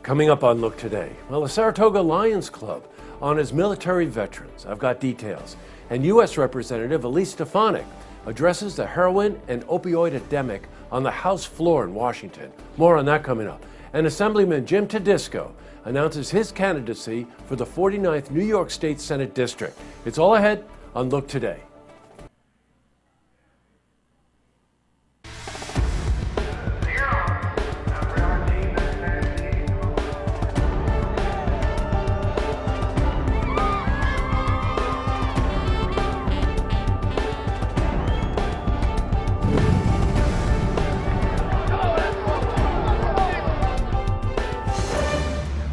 Coming up on Look Today, well, the Saratoga Lions Club honors military veterans. I've got details. And U.S. Representative Elise Stefanik addresses the heroin and opioid epidemic on the House floor in Washington. More on that coming up. And Assemblyman Jim Tedisco announces his candidacy for the 49th New York State Senate District. It's all ahead on Look Today.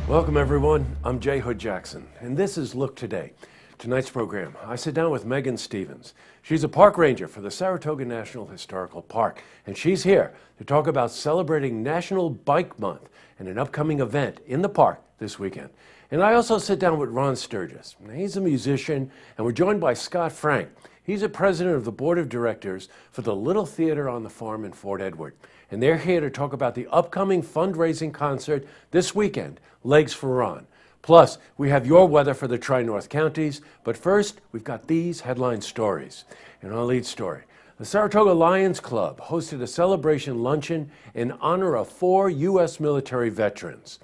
Welcome everyone, I'm Jay Hood Jackson, and this is Look Today. Tonight's program, I sit down with Megan Stevens. She's a park ranger for the Saratoga National Historical Park, and she's here to talk about celebrating National Bike Month and an upcoming event in the park this weekend. And I also sit down with Ron Sturgis. He's a musician, and we're joined by Scott Frank. He's the president of the board of directors for the Little Theater on the Farm in Fort Edward. And they're here to talk about the upcoming fundraising concert this weekend, Legs for Ron. Plus, we have your weather for the Tri-North counties. But first, we've got these headline stories. In our lead story, the Saratoga Lions Club hosted a celebration luncheon in honor of 4 U.S. military veterans.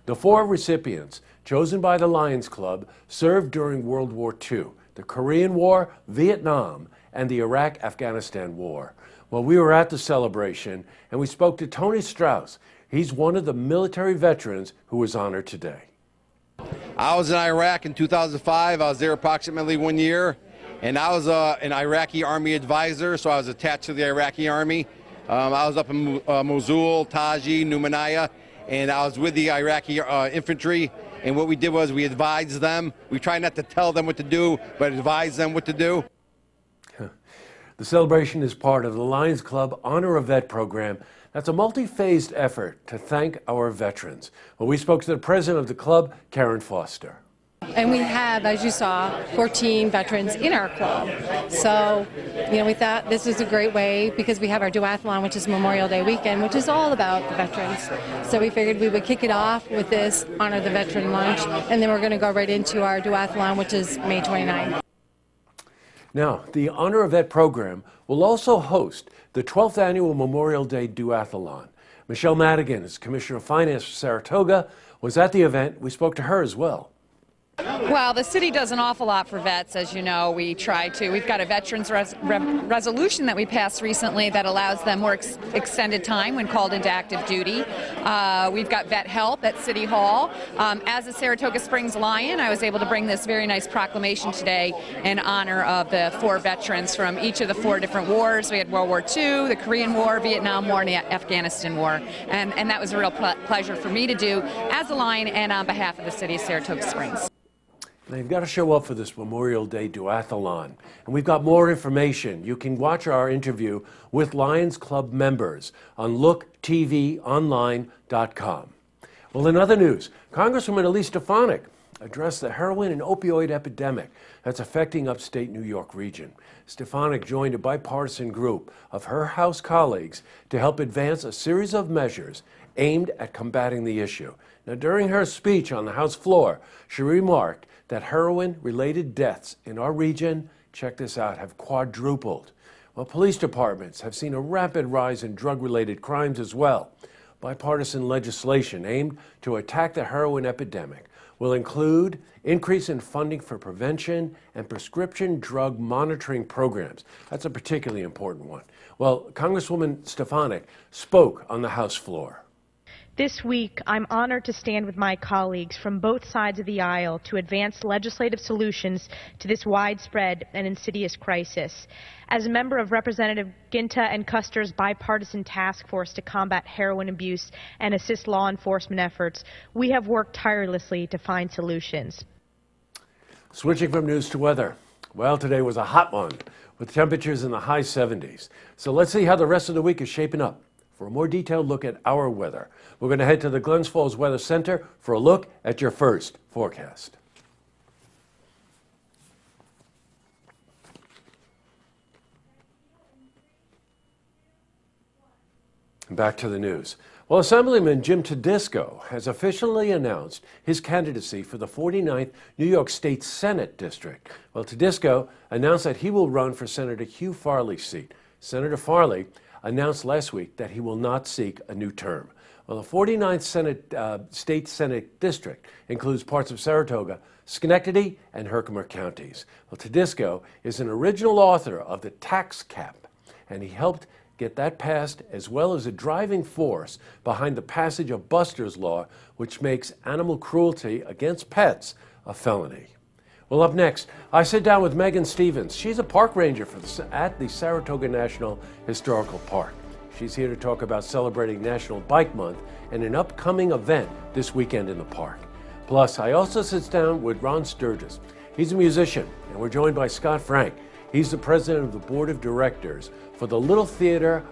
The 4 recipients, chosen by the Lions Club, served during World War II, the Korean War, Vietnam, and the Iraq-Afghanistan War. Well, we were at the celebration, and we spoke to Tony Strauss. He's one of the military veterans who was honored today. I was in Iraq in 2005. I was there approximately 1 year, and I was an Iraqi Army advisor, so I was attached to the Iraqi Army. I was up in Mosul, Taji, Numaniyah, and I was with the Iraqi infantry, and what we did was we advised them. We try not to tell them what to do, but advise them what to do. The celebration is part of the Lions Club Honor a Vet program. That's a multi-phased effort to thank our veterans. Well, we spoke to the president of the club, Karen Foster. And we have, as you saw, 14 veterans in our club. So, we thought this was a great way because we have our duathlon, which is Memorial Day weekend, which is all about the veterans. So we figured we would kick it off with this Honor the Veteran lunch, and then we're going to go right into our duathlon, which is May 29th. Now, the Honor a Vet program will also host the 12th annual Memorial Day Duathlon. Michelle Madigan, as Commissioner of Finance for Saratoga, was at the event. We spoke to her as well. Well, the city does an awful lot for vets, as you know. We try to. We've got a veterans resolution that we passed recently that allows them more extended time when called into active duty. We've got vet help at City Hall. As a Saratoga Springs Lion, I was able to bring this very nice proclamation today in honor of the 4 veterans from each of the 4 different wars. We had World War II, the Korean War, Vietnam War, and the Afghanistan War. And that was a real pleasure for me to do as a Lion and on behalf of the city of Saratoga Springs. Now, you've got to show up for this Memorial Day Duathlon. And we've got more information. You can watch our interview with Lions Club members on looktvonline.com. Well, in other news, Congresswoman Elise Stefanik addressed the heroin and opioid epidemic that's affecting upstate New York region. Stefanik joined a bipartisan group of her House colleagues to help advance a series of measures aimed at combating the issue. Now, during her speech on the House floor, she remarked that heroin-related deaths in our region, check this out, have quadrupled. Well, police departments have seen a rapid rise in drug-related crimes as well. Bipartisan legislation aimed to attack the heroin epidemic will include increase in funding for prevention and prescription drug monitoring programs. That's a particularly important one. Well, Congresswoman Stefanik spoke on the House floor. This week, I'm honored to stand with my colleagues from both sides of the aisle to advance legislative solutions to this widespread and insidious crisis. As a member of Representative Ginta and Custer's bipartisan task force to combat heroin abuse and assist law enforcement efforts, we have worked tirelessly to find solutions. Switching from news to weather. Well, today was a hot one with temperatures in the high 70s. So let's see how the rest of the week is shaping up. For a more detailed look at our weather, we're going to head to the Glens Falls Weather Center for a look at your first forecast. Back to the news. Well, Assemblyman Jim Tedisco has officially announced his candidacy for the 49th New York State Senate District. Well, Tedisco announced that he will run for Senator Hugh Farley's seat. Senator Farley announced last week that he will not seek a new term. Well, the 49th State Senate District includes parts of Saratoga, Schenectady, and Herkimer counties. Well, Tedisco is an original author of the tax cap, and he helped get that passed, as well as a driving force behind the passage of Buster's Law, which makes animal cruelty against pets a felony. Well, up next, I sit down with Megan Stevens. She's a park ranger at the Saratoga National Historical Park. She's here to talk about celebrating National Bike Month and an upcoming event this weekend in the park. Plus, I also sit down with Ron Sturgis. He's a musician, and we're joined by Scott Frank. He's the president of the board of directors for the Little Theater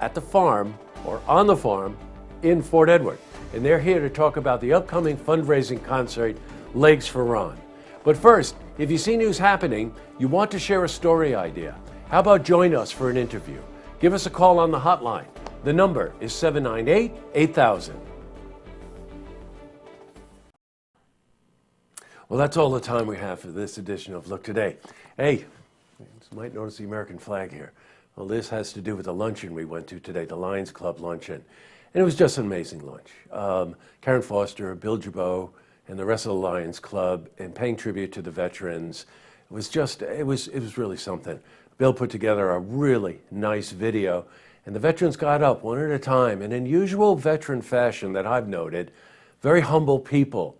at the farm, or on the farm, in Fort Edward. And they're here to talk about the upcoming fundraising concert, Legs for Ron. But first, if you see news happening, you want to share a story idea, how about join us for an interview? Give us a call on the hotline. The number is 798-8000. Well, that's all the time we have for this edition of Look Today. Hey, you might notice the American flag here. Well, this has to do with the luncheon we went to today, the Lions Club luncheon. And it was just an amazing lunch. Karen Foster, Bill Jabot, and the rest of the Lions Club, and paying tribute to the veterans. It was really something. Bill put together a really nice video, and the veterans got up one at a time, and in usual veteran fashion that I've noted, very humble people.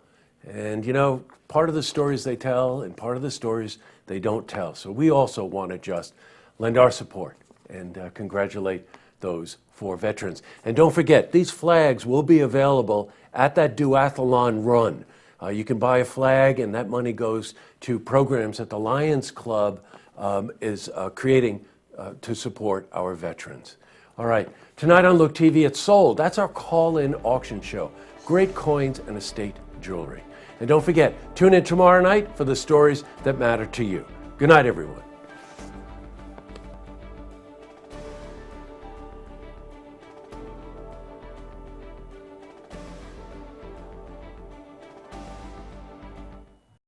And you know, part of the stories they tell and part of the stories they don't tell. So we also want to just lend our support and congratulate those 4 veterans. And don't forget, these flags will be available at that duathlon run. You can buy a flag, and that money goes to programs that the Lions Club is creating to support our veterans. All right, tonight on Look TV, it's sold. That's our call-in auction show. Great coins and estate jewelry. And don't forget, tune in tomorrow night for the stories that matter to you. Good night, everyone.